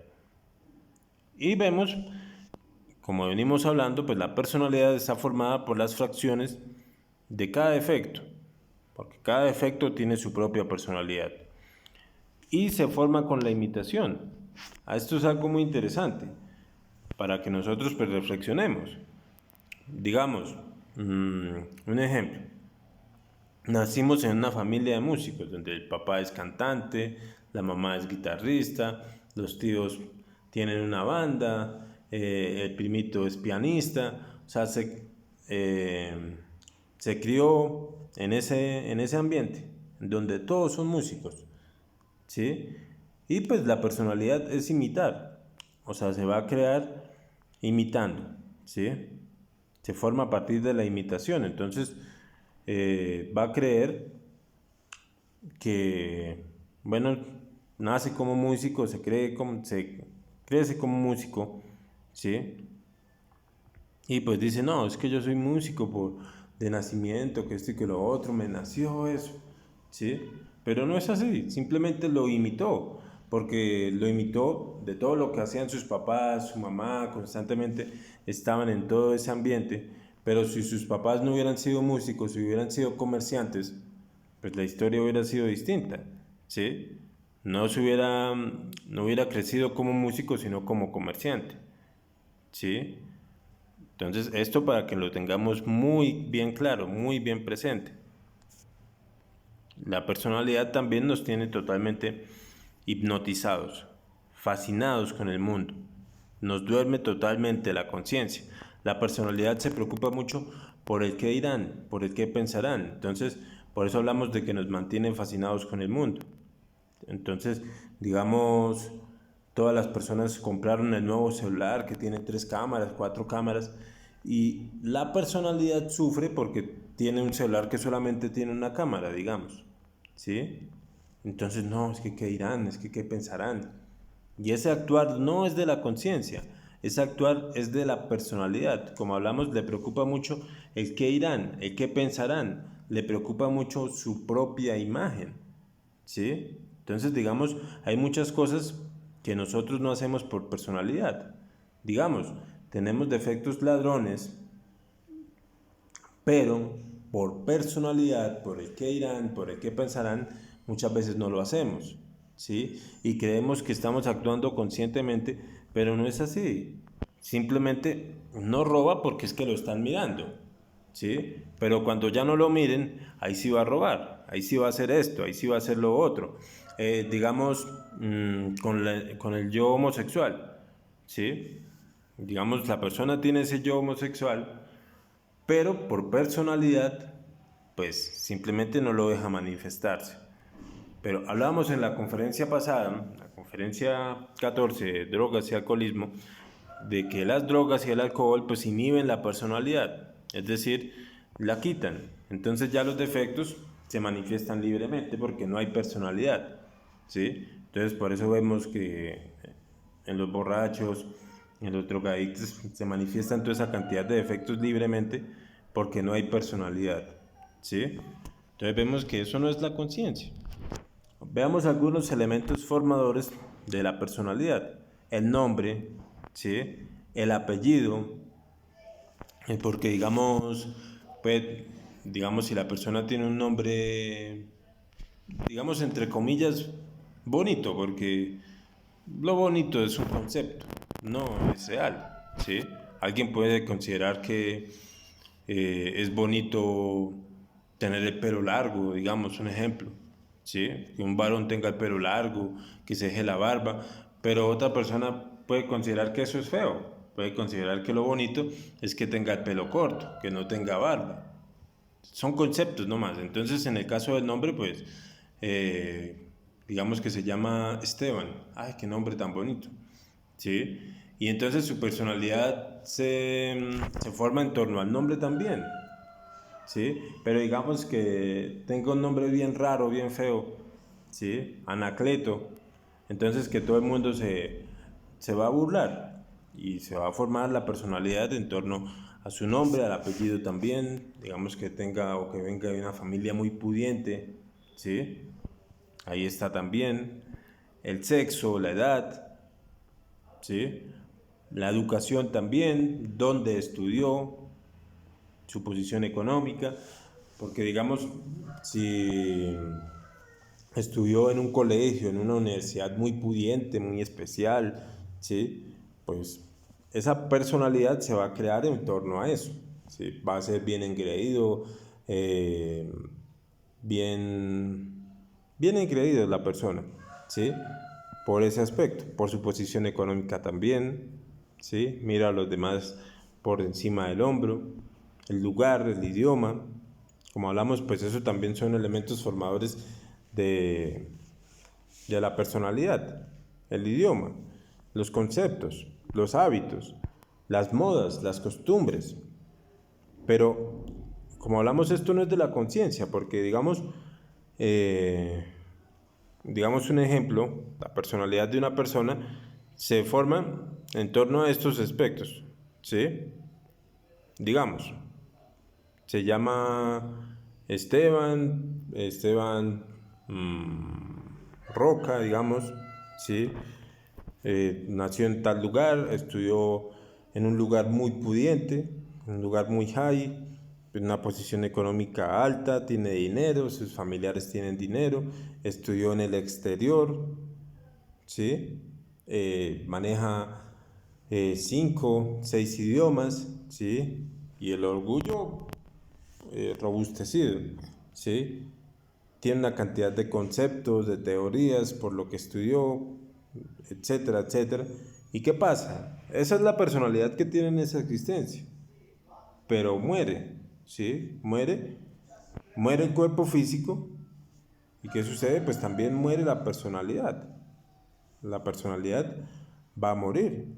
Y vemos, como venimos hablando, pues la personalidad está formada por las fracciones de cada defecto, porque cada defecto tiene su propia personalidad. Y se forma con la imitación. Esto es algo muy interesante para que nosotros pues reflexionemos. Digamos, un ejemplo. Nacimos en una familia de músicos, donde el papá es cantante, la mamá es guitarrista, los tíos tienen una banda, el primito es pianista, o sea, se crió en ese ambiente, donde todos son músicos, ¿sí? Y pues la personalidad es imitar, o sea, se va a crear imitando, ¿sí? Se forma a partir de la imitación, entonces va a creer que, bueno, nace como músico, se crece como músico, ¿sí? Y pues dice, no, es que yo soy músico de nacimiento, que esto y que lo otro, me nació eso, ¿sí? Pero no es así, simplemente lo imitó, porque lo imitó de todo lo que hacían sus papás, su mamá, constantemente estaban en todo ese ambiente, pero si sus papás no hubieran sido músicos, si hubieran sido comerciantes, pues la historia hubiera sido distinta, ¿sí? No hubiera crecido como músico, sino como comerciante, ¿sí? Entonces, esto para que lo tengamos muy bien claro, muy bien presente. La personalidad también nos tiene totalmente hipnotizados, fascinados con el mundo. Nos duerme totalmente la conciencia. La personalidad se preocupa mucho por el qué dirán, por el qué pensarán. Entonces, por eso hablamos de que nos mantienen fascinados con el mundo. Entonces, digamos, todas las personas compraron el nuevo celular que tiene 3 cámaras, 4 cámaras, y la personalidad sufre porque tiene un celular que solamente tiene una cámara, digamos, ¿sí? Entonces, no, es que qué dirán, es que qué pensarán. Y ese actuar no es de la conciencia, Ese actuar es de la personalidad. Como hablamos, le preocupa mucho el qué irán, el qué pensarán, le preocupa mucho su propia imagen, ¿sí? Entonces, digamos, hay muchas cosas que nosotros no hacemos por personalidad. Digamos, tenemos defectos ladrones, pero por personalidad, por el qué irán, por el qué pensarán, muchas veces no lo hacemos, ¿sí? Y creemos que estamos actuando conscientemente, pero no es así. Simplemente no roba porque es que lo están mirando, ¿sí? Pero cuando ya no lo miren, ahí sí va a robar, ahí sí va a hacer esto, ahí sí va a hacer lo otro. Digamos, con el yo homosexual, ¿sí? Digamos, la persona tiene ese yo homosexual, pero por personalidad, pues simplemente no lo deja manifestarse. Pero hablábamos en la conferencia pasada, la conferencia 14, drogas y alcoholismo, de que las drogas y el alcohol pues inhiben la personalidad, es decir, la quitan. Entonces ya los defectos se manifiestan libremente porque no hay personalidad, ¿sí? Entonces por eso vemos que en los borrachos, en los drogadictos se manifiestan toda esa cantidad de defectos libremente porque no hay personalidad, ¿sí? Entonces vemos que eso no es la conciencia. Veamos algunos elementos formadores de la personalidad. El nombre, ¿sí? El apellido, porque pues, digamos, si la persona tiene un nombre, digamos, entre comillas, bonito, porque lo bonito es un concepto, no es real, ¿sí? Alguien puede considerar que es bonito tener el pelo largo, digamos, un ejemplo, ¿sí? Que un varón tenga el pelo largo, que se deje la barba, pero otra persona puede considerar que eso es feo, puede considerar que lo bonito es que tenga el pelo corto, que no tenga barba. Son conceptos nomás. Entonces, en el caso del nombre, pues, digamos que se llama Esteban. Ay, qué nombre tan bonito. ¿Sí? Y entonces su personalidad se forma en torno al nombre también. ¿Sí? Pero digamos que tenga un nombre bien raro, bien feo. ¿Sí? Anacleto. Entonces que todo el mundo se va a burlar y se va a formar la personalidad en torno a su nombre, al apellido también. Digamos que tenga o que venga de una familia muy pudiente. ¿Sí? Ahí está también. El sexo, la edad. ¿Sí? La educación también, dónde estudió, su posición económica, porque digamos, si estudió en un colegio, en una universidad muy pudiente, muy especial, ¿sí? Pues esa personalidad se va a crear en torno a eso, ¿sí? Va a ser bien engreído, eh, bien, bien engreído la persona, ¿sí? Por ese aspecto, por su posición económica también, ¿sí? Mira a los demás por encima del hombro, el lugar, el idioma, como hablamos, pues eso también son elementos formadores de, de la personalidad, el idioma, los conceptos, los hábitos, las modas, las costumbres. Pero, como hablamos, esto no es de la conciencia, porque eh, digamos un ejemplo, la personalidad de una persona se forma en torno a estos aspectos, ¿sí? Digamos, se llama Esteban Roca, digamos, ¿sí? Nació en tal lugar, estudió en un lugar muy pudiente, un lugar muy high, en una posición económica alta, tiene dinero, sus familiares tienen dinero, estudió en el exterior, ¿sí? Maneja 5, 6 idiomas, ¿sí? Y el orgullo robustecido, ¿sí? Tiene una cantidad de conceptos, de teorías, por lo que estudió, etcétera, etcétera. ¿Y qué pasa? Esa es la personalidad que tiene en esa existencia, pero muere, ¿sí? Muere el cuerpo físico. ¿Y qué sucede? Pues también muere la personalidad. La personalidad va a morir.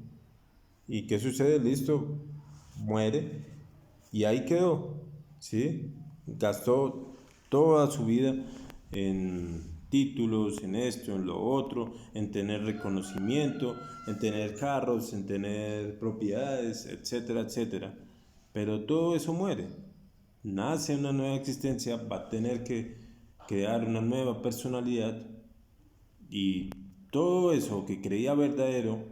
¿Y qué sucede? Listo, muere y ahí quedó, ¿sí? Gastó toda su vida en, títulos, en esto, en lo otro, en tener reconocimiento, en tener carros, en tener propiedades, etcétera, etcétera. Pero todo eso muere. Nace una nueva existencia, va a tener que crear una nueva personalidad y todo eso que creía verdadero,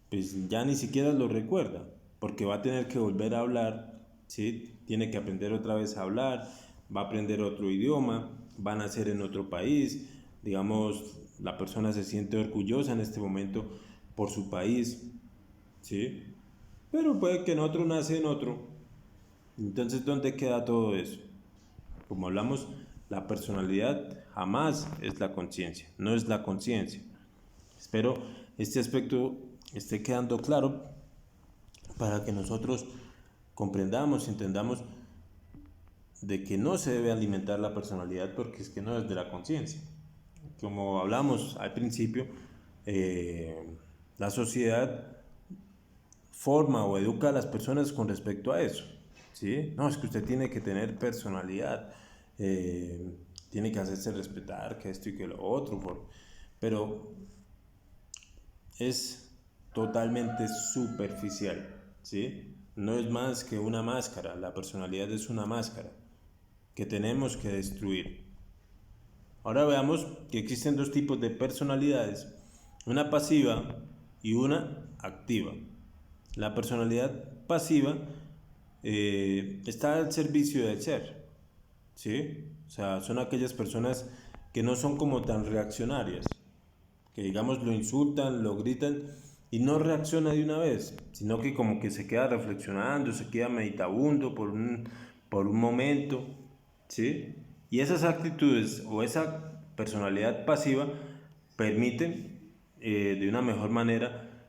pues ya ni siquiera lo recuerda, porque va a tener que volver a hablar, ¿sí? Tiene que aprender otra vez a hablar, va a aprender otro idioma, va a nacer en otro país, digamos, la persona se siente orgullosa en este momento por su país, ¿sí? Pero puede que en otro nace en otro. Entonces, ¿dónde queda todo eso? Como hablamos, la personalidad jamás es la conciencia, no es la conciencia. Espero este aspecto esté quedando claro para que nosotros comprendamos, entendamos de que no se debe alimentar la personalidad porque es que no es de la conciencia. Como hablamos al principio, la sociedad forma o educa a las personas con respecto a eso. ¿Sí? No, es que usted tiene que tener personalidad, tiene que hacerse respetar, que esto y que lo otro, pero es totalmente superficial, ¿sí? No es más que una máscara, la personalidad es una máscara que tenemos que destruir. Ahora veamos que existen dos tipos de personalidades, una pasiva y una activa. La personalidad pasiva está al servicio del ser, ¿sí? O sea, son aquellas personas que no son como tan reaccionarias, que digamos lo insultan, lo gritan y no reacciona de una vez, sino que como que se queda reflexionando, se queda meditabundo por un momento, ¿sí? Y esas actitudes o esa personalidad pasiva permiten de una mejor manera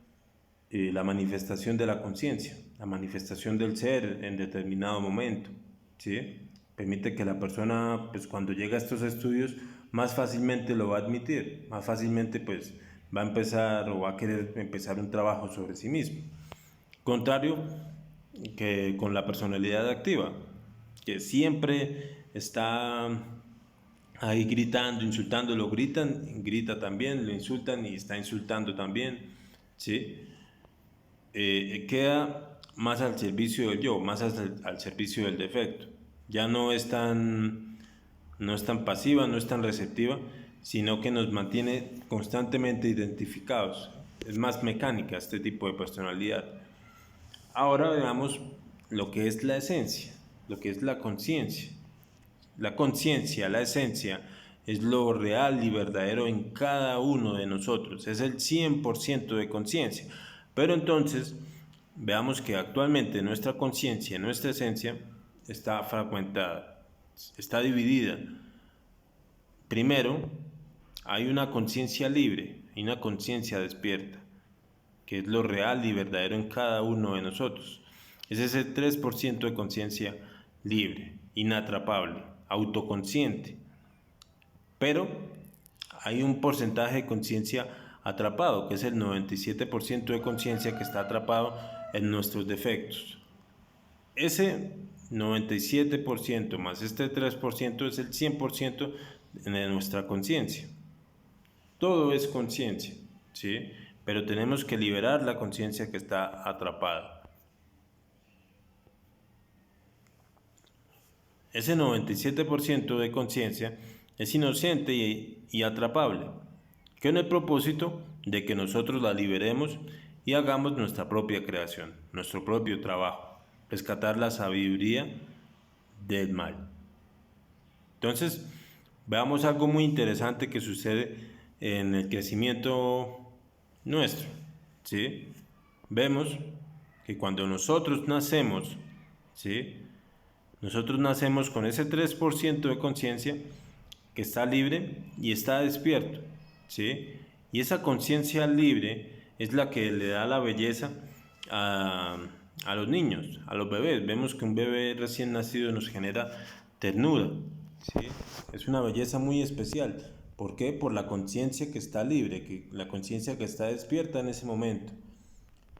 la manifestación de la conciencia, la manifestación del ser en determinado momento, ¿sí? Permite que la persona, pues cuando llega a estos estudios, más fácilmente lo va a admitir, más fácilmente pues va a empezar o va a querer empezar un trabajo sobre sí mismo. Contrario que con la personalidad activa, que siempre está ahí gritando, insultando, lo gritan, grita también, lo insultan y está insultando también, ¿sí? Queda más al servicio del yo, más al servicio del defecto. Ya no es tan pasiva, no es tan receptiva, sino que nos mantiene constantemente identificados. Es más mecánica este tipo de personalidad. Ahora veamos lo que es la esencia, lo que es la conciencia. La conciencia, la esencia, es lo real y verdadero en cada uno de nosotros. Es el 100% de conciencia. Pero entonces, veamos que actualmente nuestra conciencia, nuestra esencia, está fragmentada, está dividida. Primero, hay una conciencia libre y una conciencia despierta, que es lo real y verdadero en cada uno de nosotros. Es ese 3% de conciencia libre, inatrapable, autoconsciente. Pero hay un porcentaje de conciencia atrapado, que es el 97% de conciencia que está atrapado en nuestros defectos. Ese 97% más este 3% es el 100% de nuestra conciencia. Todo es conciencia, ¿sí? Pero tenemos que liberar la conciencia que está atrapada. Ese 97% de conciencia es inocente y atrapable, con el propósito de que nosotros la liberemos y hagamos nuestra propia creación, nuestro propio trabajo, rescatar la sabiduría del mal. Entonces, veamos algo muy interesante que sucede en el crecimiento nuestro, ¿sí? Vemos que cuando nosotros nacemos, ¿sí? Nosotros nacemos con ese 3% de conciencia que está libre y está despierto, ¿sí? Y esa conciencia libre es la que le da la belleza a los niños, a los bebés. Vemos que un bebé recién nacido nos genera ternura, ¿sí? Es una belleza muy especial. ¿Por qué? Por la conciencia que está libre, la conciencia que está despierta en ese momento.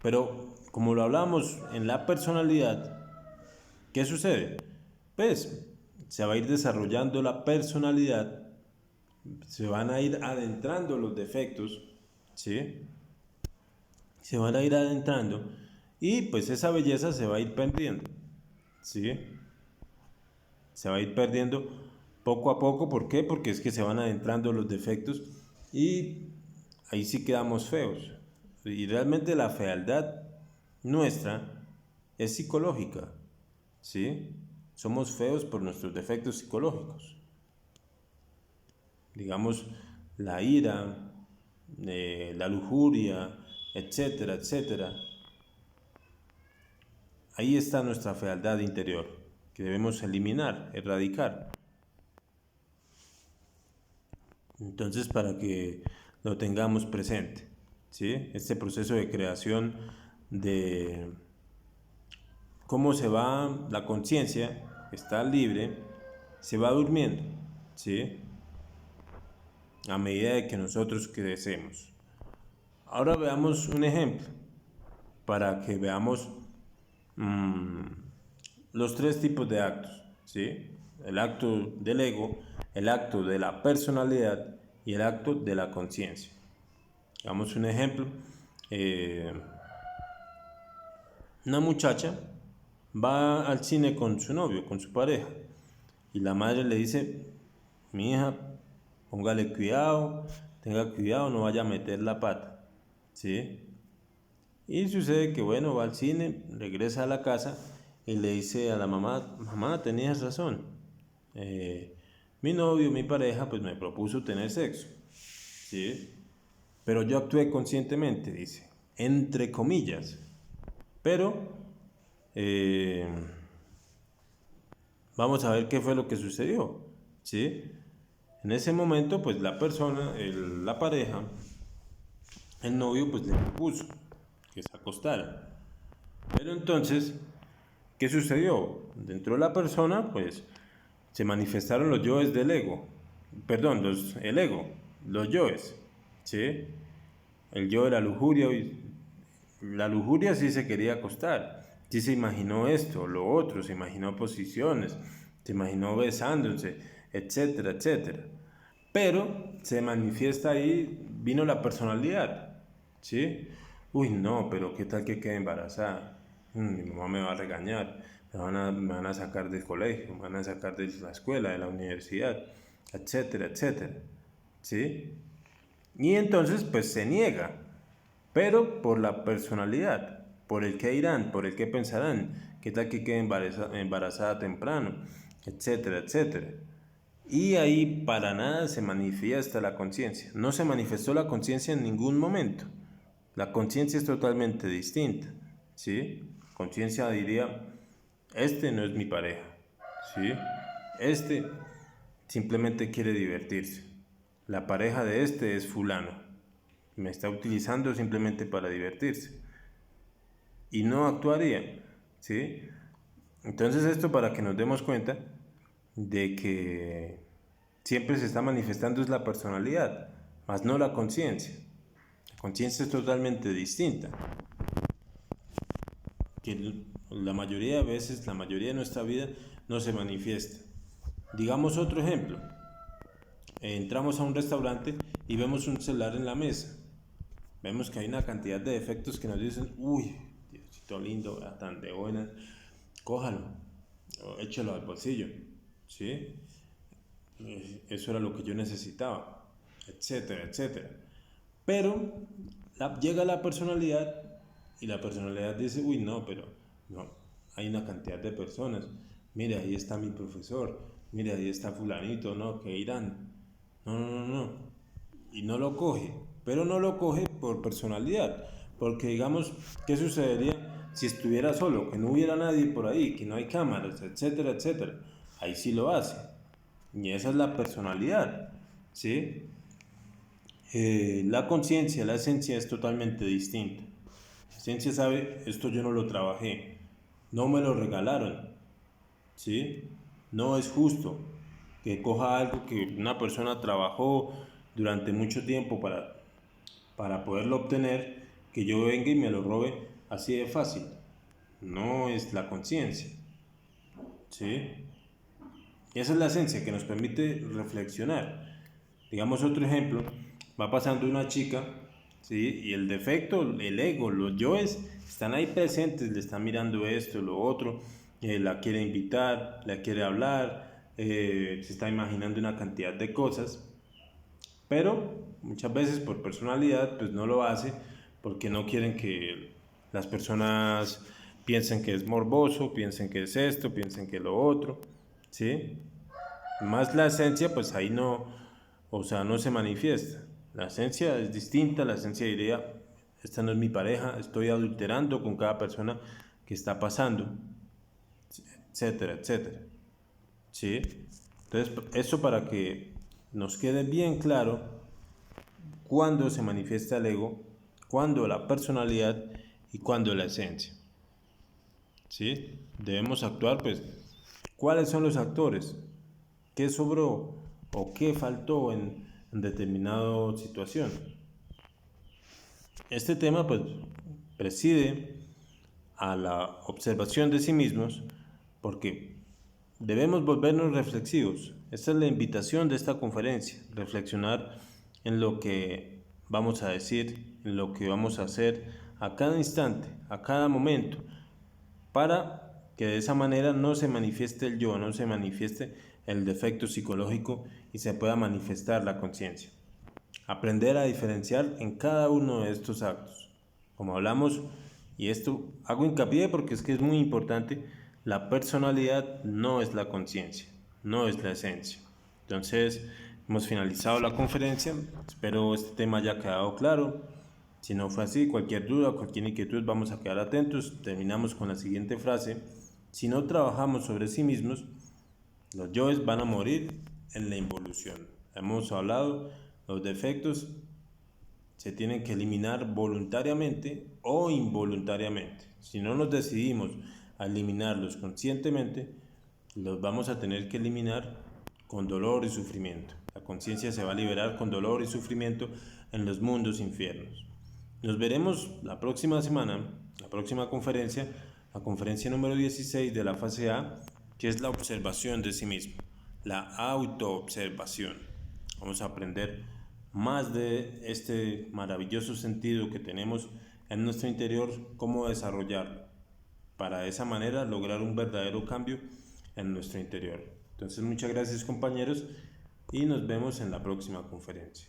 Pero como lo hablamos en la personalidad, ¿qué sucede? Pues se va a ir desarrollando la personalidad se van a ir adentrando los defectos, ¿sí? Se van a ir adentrando y pues esa belleza se va a ir perdiendo, ¿sí? Se va a ir perdiendo poco a poco. ¿Por qué? Porque es que se van adentrando los defectos y ahí sí quedamos feos. Y realmente la fealdad nuestra es psicológica, ¿sí? Somos feos por nuestros defectos psicológicos. Digamos, la ira, la lujuria, etcétera, etcétera. Ahí está nuestra fealdad interior, que debemos eliminar, erradicar. Entonces, para que lo tengamos presente, ¿sí? Este proceso de creación de cómo se va la conciencia, está libre, se va durmiendo, ¿sí? A medida de que nosotros crecemos. Ahora veamos un ejemplo para que veamos mmm, los tres tipos de actos, ¿sí? El acto del ego, el acto de la personalidad y el acto de la conciencia. Damos un ejemplo. Una muchacha va al cine con su novio, con su pareja, y la madre le dice: mi hija, póngale cuidado, tenga cuidado, no vaya a meter la pata, ¿sí? Y sucede que, bueno, va al cine, regresa a la casa y le dice a la mamá: mamá, tenías razón, mi novio, mi pareja, pues me propuso tener sexo, ¿sí? Pero yo actué conscientemente, dice, entre comillas. Pero eh, vamos a ver qué fue lo que sucedió, ¿sí? En ese momento, pues la persona, la pareja, el novio, pues le propuso que se acostara. Pero entonces, ¿qué sucedió? Dentro de la persona, pues se manifestaron los yoes del ego. Perdón, el ego, los yoes, ¿sí? El yo de la lujuria, la lujuria sí se quería acostar, sí se imaginó esto, lo otro, se imaginó posiciones, se imaginó besándose, etcétera, etcétera. Pero se manifiesta ahí, vino la personalidad, ¿sí? Uy, no, pero ¿qué tal que quede embarazada? Mi mamá me va a regañar, me van a sacar del colegio, me van a sacar de la escuela, de la universidad, etcétera, etcétera, ¿sí? Y entonces pues se niega, pero por la personalidad, por el que dirán, por el que pensarán, qué tal que quede embarazada temprano, etcétera, etcétera. Y ahí para nada se manifiesta la conciencia. No se manifestó la conciencia en ningún momento. La conciencia es totalmente distinta, ¿sí? Conciencia diría: este no es mi pareja, ¿sí? Este simplemente quiere divertirse. La pareja de este es fulano. Me está utilizando simplemente para divertirse. Y no actuaría, ¿sí? Entonces esto, para que nos demos cuenta de que siempre se está manifestando es la personalidad, más no la conciencia. La conciencia es totalmente distinta. Que la mayoría de veces, la mayoría de nuestra vida no se manifiesta. Digamos otro ejemplo. Entramos a un restaurante y vemos un celular en la mesa. Vemos que hay una cantidad de defectos que nos dicen: uy, Diosito lindo, tan de buena, cójalo, o échalo al bolsillo, ¿sí? Eso era lo que yo necesitaba, etcétera, etcétera. Pero llega la personalidad y la personalidad dice: uy, no, pero no, hay una cantidad de personas. Mire, ahí está mi profesor, mire, ahí está fulanito, ¿no? Que irán. No, no, no, no. Y no lo coge, pero no lo coge por personalidad. Porque digamos, ¿qué sucedería si estuviera solo? Que no hubiera nadie por ahí, que no hay cámaras, etcétera, etcétera. Ahí sí lo hace. Y esa es la personalidad, ¿sí? La conciencia, la esencia es totalmente distinta. La esencia sabe: esto yo no lo trabajé, no me lo regalaron, ¿sí? No es justo que coja algo que una persona trabajó durante mucho tiempo para poderlo obtener, que yo venga y me lo robe así de fácil. No es la conciencia, ¿sí? Y esa es la esencia que nos permite reflexionar. Digamos otro ejemplo, va pasando una chica, ¿sí? Y el defecto, el ego, los yoes están ahí presentes, le están mirando esto, lo otro, la quiere invitar, la quiere hablar, se está imaginando una cantidad de cosas, pero muchas veces por personalidad pues no lo hace porque no quieren que las personas piensen que es morboso, piensen que es esto, piensen que es lo otro, ¿sí? Más la esencia pues ahí no, o sea, no se manifiesta. La esencia es distinta, la esencia diría, esta no es mi pareja, estoy adulterando con cada persona que está pasando, etcétera, etcétera. ¿Sí? Entonces, eso para que nos quede bien claro cuándo se manifiesta el ego, cuándo la personalidad y cuándo la esencia. ¿Sí? Debemos actuar, pues, ¿cuáles son los actores? ¿Qué sobró o qué faltó en determinada situación? Este tema, pues, preside a la observación de sí mismos porque debemos volvernos reflexivos. Esta es la invitación de esta conferencia, reflexionar en lo que vamos a decir, en lo que vamos a hacer a cada instante, a cada momento, para que de esa manera no se manifieste el yo, no se manifieste el defecto psicológico y se pueda manifestar la conciencia. Aprender a diferenciar en cada uno de estos actos. Como hablamos, y esto hago hincapié porque es que es muy importante, la personalidad no es la conciencia, no es la esencia. Entonces, hemos finalizado la conferencia, espero este tema haya quedado claro. Si no fue así, cualquier duda, cualquier inquietud, vamos a quedar atentos. Terminamos con la siguiente frase: si no trabajamos sobre sí mismos, los yoes van a morir en la involución. Hemos hablado, los defectos se tienen que eliminar voluntariamente o involuntariamente. Si no nos decidimos a eliminarlos conscientemente, los vamos a tener que eliminar con dolor y sufrimiento. La conciencia se va a liberar con dolor y sufrimiento en los mundos infiernos. Nos veremos la próxima semana, la próxima conferencia, la conferencia número 16 de la fase A, que es la observación de sí mismo, la autoobservación. Vamos a aprender más de este maravilloso sentido que tenemos en nuestro interior, cómo desarrollarlo, para de esa manera lograr un verdadero cambio en nuestro interior. Entonces, muchas gracias, compañeros, y nos vemos en la próxima conferencia.